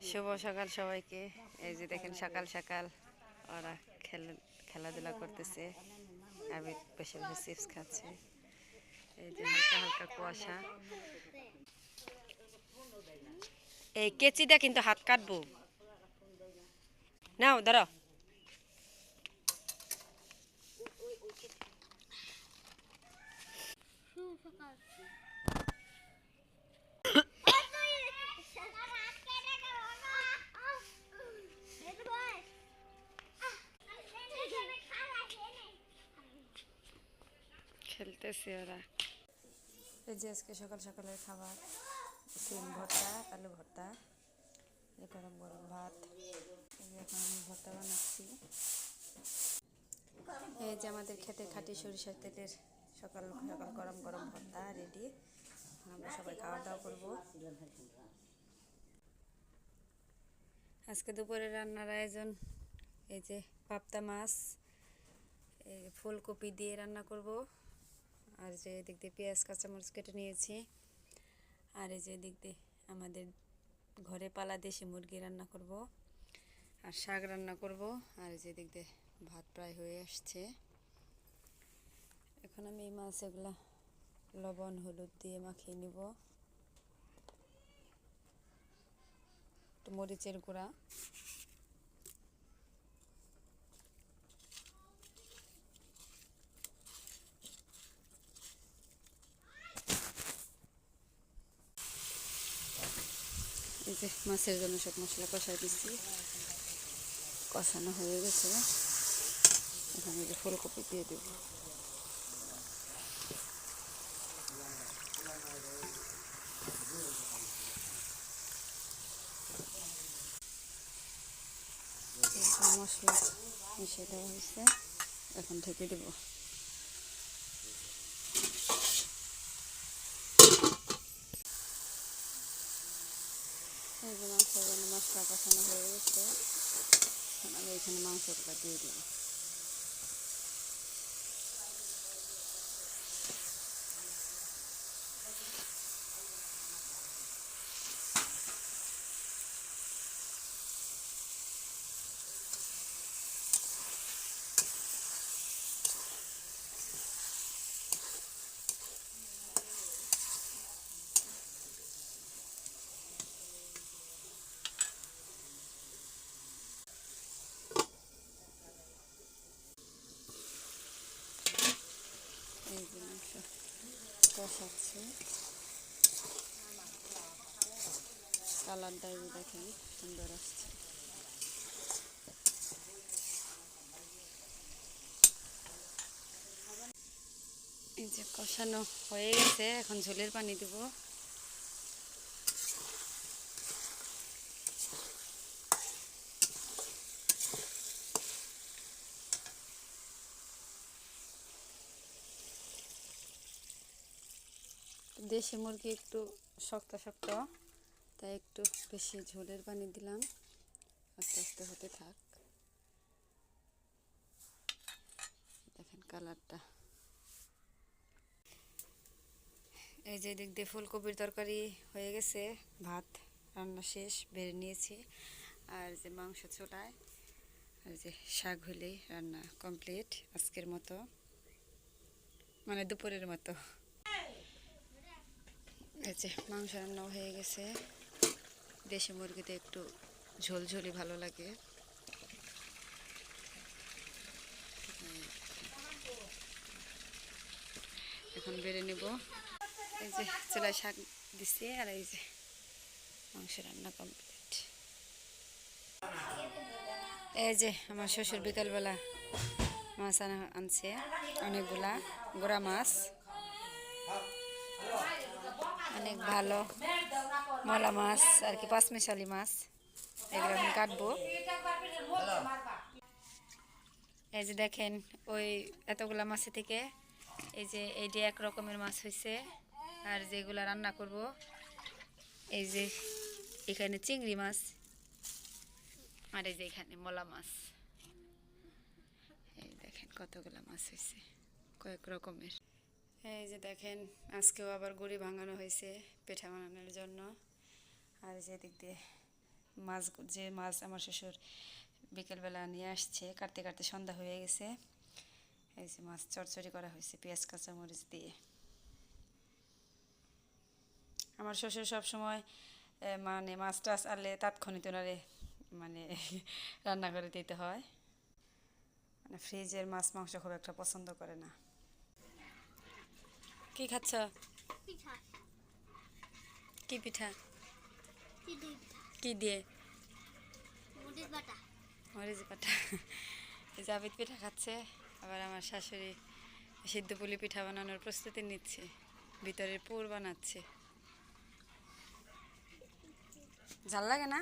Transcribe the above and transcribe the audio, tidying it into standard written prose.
শুভ সকাল সবাইকে। এই যে দেখেন সকাল সকাল ওরা খেলাধুলা করতেছে, আমি বসে বসে চিপস খাচ্ছে। এই যে হালকা হালকা কুয়াশা। এই কেচিটা কিন্তু হাত কাটবো, নাও ধরো। খেলতেছে ওরা। এই যে আজকে সকাল সকালের খাবার, সিম ভর্তা, আলু ভর্তা, গরম গরম ভাত। এই যে এখন আমি ভর্তা বানাচ্ছি। এই যে আমাদের খেতে খাঁটি সরিষার তেলের সকাল সকাল গরম গরম ভর্তা রেডি। আমরা সবাই খাওয়া দাওয়া করবো। আজকে দুপুরে রান্নার আয়োজন, এই যে পাবদা মাছ, এই ফুলকপি দিয়ে রান্না করব। আর যে এদিক দিয়ে পেঁয়াজ কাঁচামরিচ কেটে নিয়েছি। আর এই যে এদিক দিয়ে আমাদের ঘরে পালা দেশি মুরগি রান্না করব, আর শাক রান্না করব। আর এই যে এদিক দিয়ে ভাত প্রায় হয়ে আসছে। এখন আমি এই মাছ এগুলা লবণ হলুদ দিয়ে মাখিয়ে নিব, একটু মরিচের গুঁড়া। এই যে মাছের জন্য সব মশলা কষাই দিচ্ছি, কষানো হয়ে গেছে। এখন এই যে ফুলকপি দিয়ে দেব। মশলা মিশিয়ে দেওয়া হয়েছে, এখন ঢেকে দেব। এই যে মাংসের জন্য মশলা কষানো হয়ে গেছে, আমি এখানে মাংসটা দিয়ে দেব। এই যে মাংস কষাচ্ছি, কালারটা দেখেন সুন্দর আসছে। এই যে কষানো হয়ে গেছে, এখন ঝোলের পানি দেব। দেশি মুরগি একটু শক্ত শক্ত, তাই একটু বেশি ঝোলের পানি দিলাম। আস্তে আস্তে হতে থাক। দেখেন কালারটা। এই যে দিক দিয়ে ফুলকপির তরকারি হয়ে গেছে, ভাত রান্না শেষ, বেড়ে নিয়েছি। আর যে মাংস চুলায়, আর যে শাক হলেই রান্না কমপ্লিট আজকের মতো, মানে দুপুরের মতো। এই যে মাংস রান্নাও হয়ে গেছে। দেশি মুরগিতে একটু ঝোলঝোলি ভালো লাগে। এখন বেড়ে নেব। এই যে চুলায় শাক দিচ্ছি, আর এই যে মাংস রান্না কমপ্লিট। এই যে আমার শ্বশুর বিকালবেলা মাছ আনছে অনেকগুলা, গোড়া মাছ, অনেক ভালো মলা মাছ আর কি, পাঁচমিশালি মাছ। এগুলো এখন কাটবো। এই যে দেখেন ওই এতগুলা মাছের থেকে এই যে এইটি এক রকমের মাছ হয়েছে। আর যেগুলা রান্না করব, এই যে এখানে চিংড়ি মাছ, আর এই যে এখানে মলা মাছ। এই দেখেন কতগুলা মাছ হয়েছে, কয়েক রকমের। এই যে দেখেন আজকেও আবার গুড়ি ভাঙানো হয়েছে পিঠা বানানোর জন্য। আর যে দিক দিয়ে মাছ, যে মাছ আমার শ্বশুর বিকেলবেলা নিয়ে আসছে, কাটতে কাটতে সন্ধ্যা হয়ে গেছে। এই যে মাছ চচ্চড়ি করা হয়েছে পেঁয়াজ কাঁচামরিচ দিয়ে। আমার শ্বশুর সবসময় মানে মাছ টাছ আনলে তাৎক্ষণিক ওনারে মানে রান্না করে দিতে হয়, মানে ফ্রিজের মাছ মাংস খুব একটা পছন্দ করে না। কি খাচ্ছ? পিঠা। কি পিঠা? চিতই পিঠা। কি দিয়ে? মরিচ বাটা। মরিচ বাটা। এই জাবিদ পিঠা খাচ্ছে, আবার আমার শাশুড়ি সিদ্ধ পুলি পিঠা বানানোর প্রস্তুতি নিচ্ছে, ভিতরের পুর বানাচ্ছে। ঝাল লাগে না?